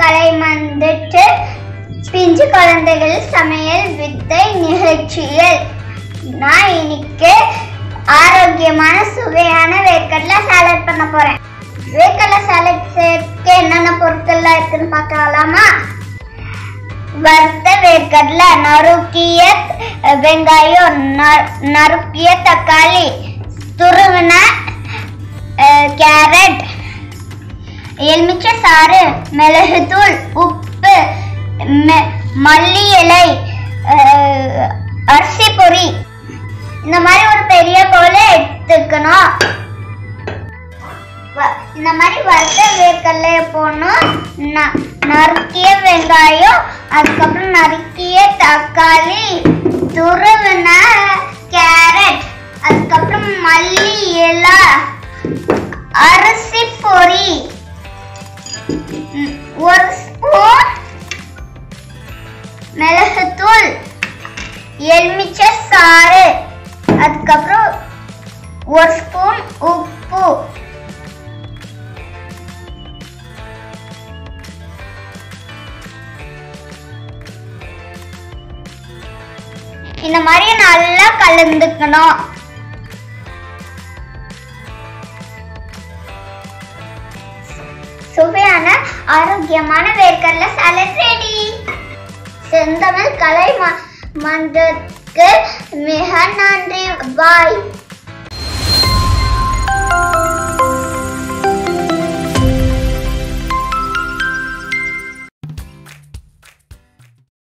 கலைமந்திட்டு பிஞ்சு குழந்தைகள் சமையல் வித்தை நிகழ்ச்சியில் நான் இன்னைக்கு ஆரோக்கியமான சுவையான வேர்க்கடலை சாலட் பண்ண போறேன். வேர்க்கடலை சாலட் சேர்க்க என்னென்ன பொருட்கள்லாம் இருக்குன்னு பார்க்கலாமா? வறுத்த வேர்க்கடலை, நறுக்கிய வெங்காயம், நறுக்கிய தக்காளி, துருவின கேரட், எலுமிச்சை சாறு, மிளகுத்தூள், உப்பு, மல்லி இலை, அரிசி பொரி. இந்த மாதிரி ஒரு பெரிய பவுல எடுத்துக்கணும். இந்த மாதிரி வறுத்த வேர்க்கடலைய போடணும். நறுக்கிய வெங்காயம், அதுக்கப்புறம் நறுக்கிய தக்காளி, துருவின கேரட், அதுக்கப்புறம் மல்லி இலை, அரிசி பொரி, 1 ஸ்பூன் மிளகுத்தூள், எலுமிச்சை சாறு, அதுக்கப்புறம் 1 ஸ்பூன் உப்பு. இந்த மாதிரி நல்லா கலந்துக்கணும். சுவையான ஆரோக்கியமான வேர்க்கடலை சாலட் ரெடி. செந்தமிழ் கலை மன்றத்துக்கு மிக நன்றி. பாய்.